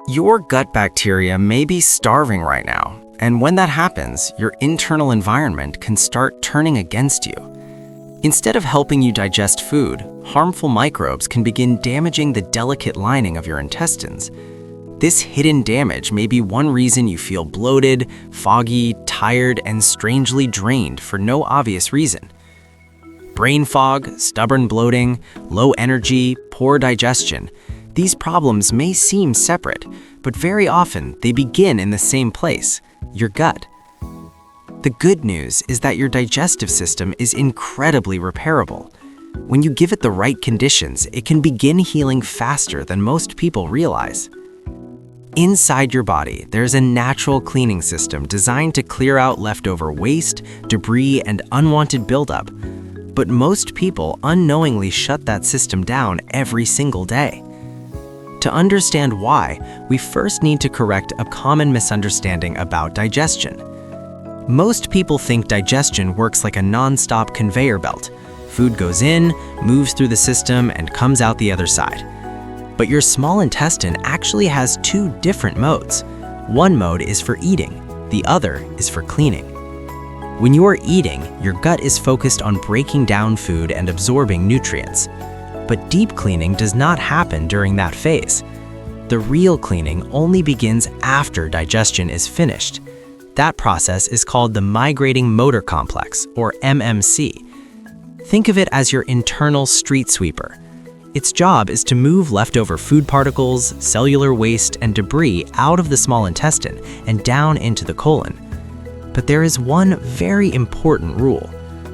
Your gut bacteria may be starving right now, and when that happens, your internal environment can start turning against you. Instead of helping you digest food, harmful microbes can begin damaging the delicate lining of your intestines. This hidden damage may be one reason you feel bloated, foggy, tired, and strangely drained for no obvious reason. Brain fog, stubborn bloating, low energy, poor digestion. These problems may seem separate, but very often they begin in the same place, your gut. The good news is that your digestive system is incredibly repairable. When you give it the right conditions, it can begin healing faster than most people realize. Inside your body, there's a natural cleaning system designed to clear out leftover waste, debris, and unwanted buildup. But most people unknowingly shut that system down every single day. To understand why, we first need to correct a common misunderstanding about digestion. Most people think digestion works like a non-stop conveyor belt. Food goes in, moves through the system, and comes out the other side. But your small intestine actually has two different modes. One mode is for eating, the other is for cleaning. When you are eating, your gut is focused on breaking down food and absorbing nutrients. But deep cleaning does not happen during that phase. The real cleaning only begins after digestion is finished. That process is called the migrating motor complex, or MMC. Think of it as your internal street sweeper. Its job is to move leftover food particles, cellular waste, and debris out of the small intestine and down into the colon. But there is one very important rule.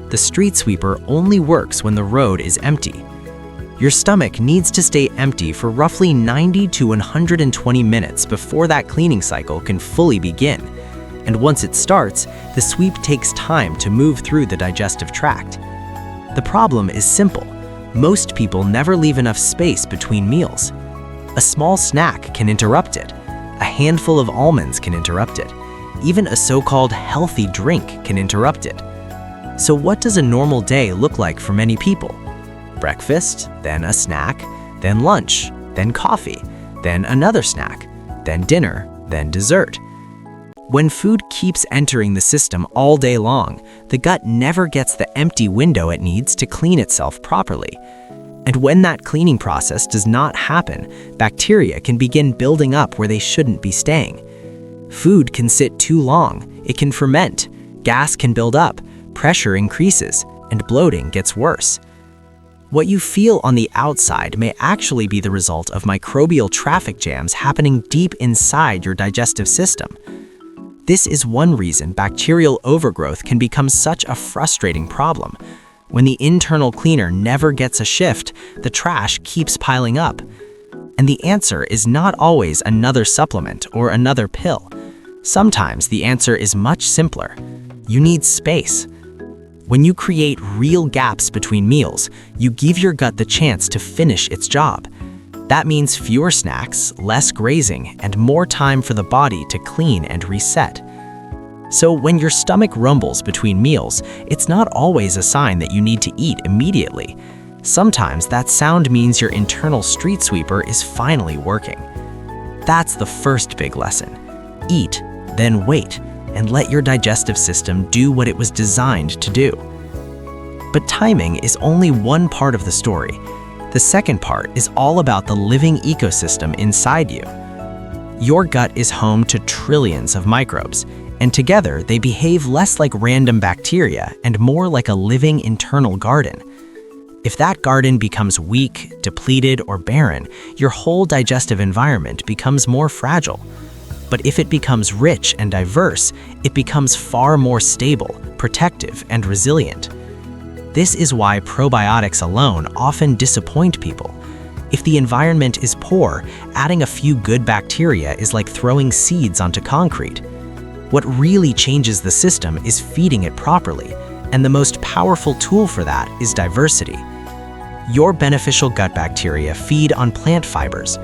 The street sweeper only works when the road is empty. Your stomach needs to stay empty for roughly 90 to 120 minutes before that cleaning cycle can fully begin. And once it starts, the sweep takes time to move through the digestive tract. The problem is simple. Most people never leave enough space between meals. A small snack can interrupt it. A handful of almonds can interrupt it. Even a so-called healthy drink can interrupt it. So what does a normal day look like for many people? Breakfast, then a snack, then lunch, then coffee, then another snack, then dinner, then dessert. When food keeps entering the system all day long, the gut never gets the empty window it needs to clean itself properly. And when that cleaning process does not happen, bacteria can begin building up where they shouldn't be staying. Food can sit too long, it can ferment, gas can build up, pressure increases, and bloating gets worse. What you feel on the outside may actually be the result of microbial traffic jams happening deep inside your digestive system. This is one reason bacterial overgrowth can become such a frustrating problem. When the internal cleaner never gets a shift, the trash keeps piling up. And the answer is not always another supplement or another pill. Sometimes the answer is much simpler. You need space. When you create real gaps between meals, you give your gut the chance to finish its job. That means fewer snacks, less grazing, and more time for the body to clean and reset. So when your stomach rumbles between meals, it's not always a sign that you need to eat immediately. Sometimes that sound means your internal street sweeper is finally working. That's the first big lesson. Eat, then wait, and let your digestive system do what it was designed to do. But timing is only one part of the story. The second part is all about the living ecosystem inside you. Your gut is home to trillions of microbes, and together they behave less like random bacteria and more like a living internal garden. If that garden becomes weak, depleted, or barren, your whole digestive environment becomes more fragile. But if it becomes rich and diverse, it becomes far more stable, protective, and resilient. This is why probiotics alone often disappoint people. If the environment is poor, adding a few good bacteria is like throwing seeds onto concrete. What really changes the system is feeding it properly, and the most powerful tool for that is diversity. Your beneficial gut bacteria feed on plant fibers.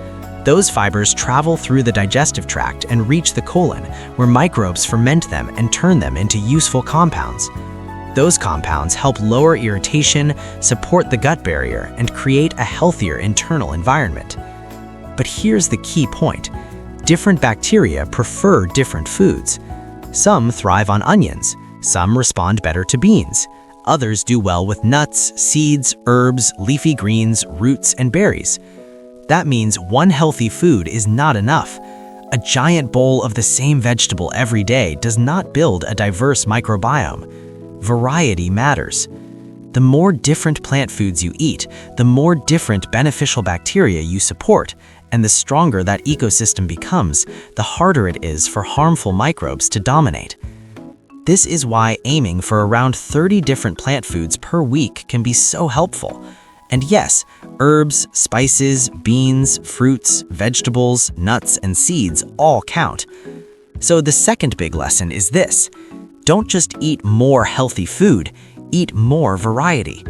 Those fibers travel through the digestive tract and reach the colon, where microbes ferment them and turn them into useful compounds. Those compounds help lower irritation, support the gut barrier, and create a healthier internal environment. But here's the key point. Different bacteria prefer different foods. Some thrive on onions, some respond better to beans. Others do well with nuts, seeds, herbs, leafy greens, roots, and berries. That means one healthy food is not enough. A giant bowl of the same vegetable every day does not build a diverse microbiome. Variety matters. The more different plant foods you eat, the more different beneficial bacteria you support, and the stronger that ecosystem becomes, the harder it is for harmful microbes to dominate. This is why aiming for around 30 different plant foods per week can be so helpful. And yes, herbs, spices, beans, fruits, vegetables, nuts, and seeds all count. So the second big lesson is this: don't just eat more healthy food, eat more variety.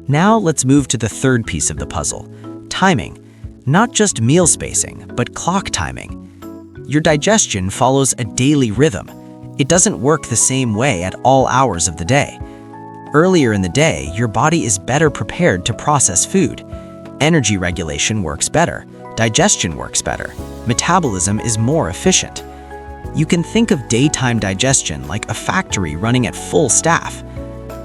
Now let's move to the third piece of the puzzle: timing. Not just meal spacing, but clock timing. Your digestion follows a daily rhythm. It doesn't work the same way at all hours of the day. Earlier in the day, your body is better prepared to process food. Energy regulation works better, digestion works better, metabolism is more efficient. You can think of daytime digestion like a factory running at full staff.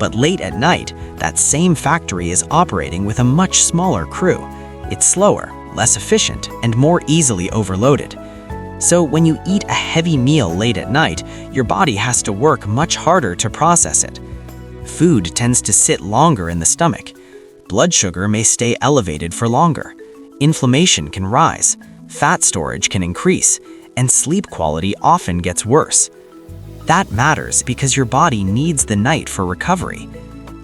But late at night, that same factory is operating with a much smaller crew. It's slower, less efficient, and more easily overloaded. So when you eat a heavy meal late at night, your body has to work much harder to process it. Food tends to sit longer in the stomach. Blood sugar may stay elevated for longer. Inflammation can rise, fat storage can increase, and sleep quality often gets worse. That matters because your body needs the night for recovery.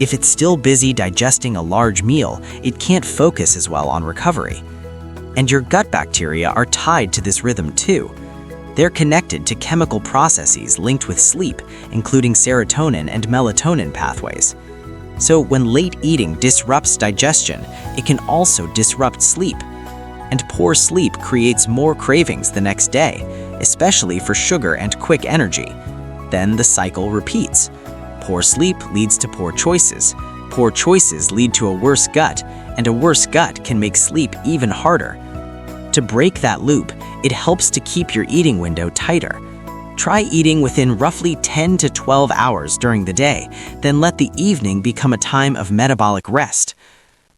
If it's still busy digesting a large meal, it can't focus as well on recovery. And your gut bacteria are tied to this rhythm too. They're connected to chemical processes linked with sleep, including serotonin and melatonin pathways. So when late eating disrupts digestion, it can also disrupt sleep. And poor sleep creates more cravings the next day, especially for sugar and quick energy. Then the cycle repeats. Poor sleep leads to poor choices. Poor choices lead to a worse gut, and a worse gut can make sleep even harder. To break that loop, it helps to keep your eating window tighter. Try eating within roughly 10 to 12 hours during the day, then let the evening become a time of metabolic rest.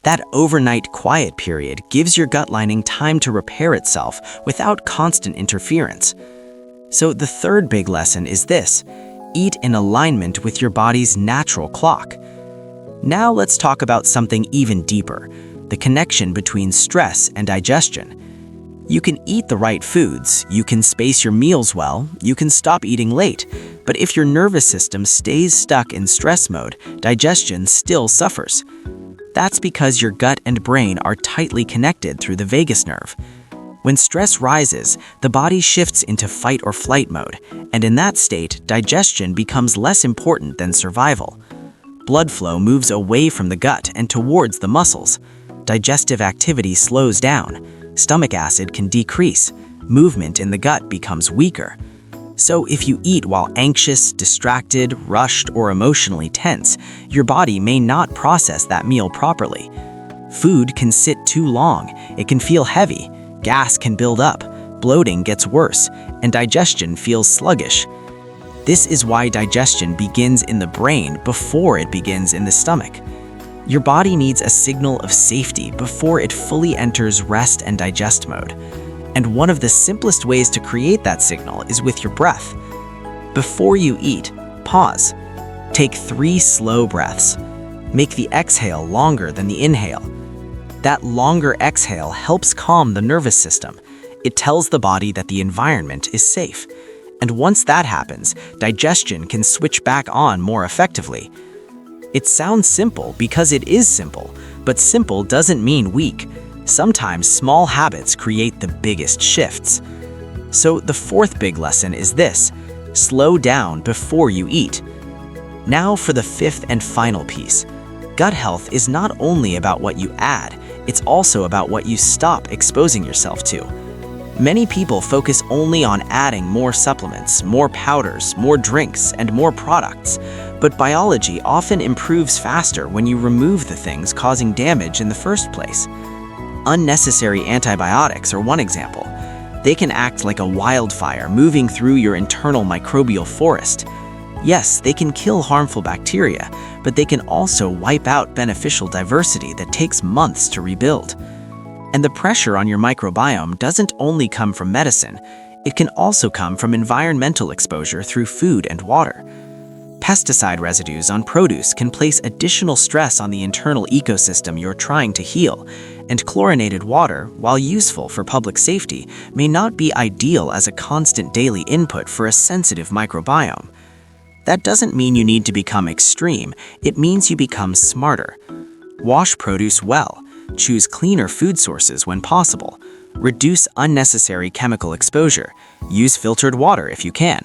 That overnight quiet period gives your gut lining time to repair itself without constant interference. So the third big lesson is this: eat in alignment with your body's natural clock. Now let's talk about something even deeper: the connection between stress and digestion. You can eat the right foods, you can space your meals well, you can stop eating late, but if your nervous system stays stuck in stress mode, digestion still suffers. That's because your gut and brain are tightly connected through the vagus nerve. When stress rises, the body shifts into fight or flight mode, and in that state, digestion becomes less important than survival. Blood flow moves away from the gut and towards the muscles. Digestive activity slows down. Stomach acid can decrease. Movement in the gut becomes weaker. So if you eat while anxious, distracted, rushed, or emotionally tense, your body may not process that meal properly. Food can sit too long. It can feel heavy. Gas can build up. Bloating gets worse, and digestion feels sluggish. This is why digestion begins in the brain before it begins in the stomach. Your body needs a signal of safety before it fully enters rest and digest mode. And one of the simplest ways to create that signal is with your breath. Before you eat, pause. Take 3 slow breaths. Make the exhale longer than the inhale. That longer exhale helps calm the nervous system. It tells the body that the environment is safe. And once that happens, digestion can switch back on more effectively. It sounds simple because it is simple, but simple doesn't mean weak. Sometimes small habits create the biggest shifts. So the fourth big lesson is this: slow down before you eat. Now for the fifth and final piece. Gut health is not only about what you add, it's also about what you stop exposing yourself to. Many people focus only on adding more supplements, more powders, more drinks, and more products. But biology often improves faster when you remove the things causing damage in the first place. Unnecessary antibiotics are one example. They can act like a wildfire moving through your internal microbial forest. Yes, they can kill harmful bacteria, but they can also wipe out beneficial diversity that takes months to rebuild. And the pressure on your microbiome doesn't only come from medicine, it can also come from environmental exposure through food and water. Pesticide residues on produce can place additional stress on the internal ecosystem you're trying to heal, and chlorinated water, while useful for public safety, may not be ideal as a constant daily input for a sensitive microbiome. That doesn't mean you need to become extreme, it means you become smarter. Wash produce well, choose cleaner food sources when possible, reduce unnecessary chemical exposure, use filtered water if you can.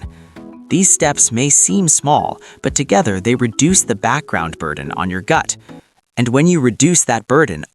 These steps may seem small, but together they reduce the background burden on your gut. And when you reduce that burden,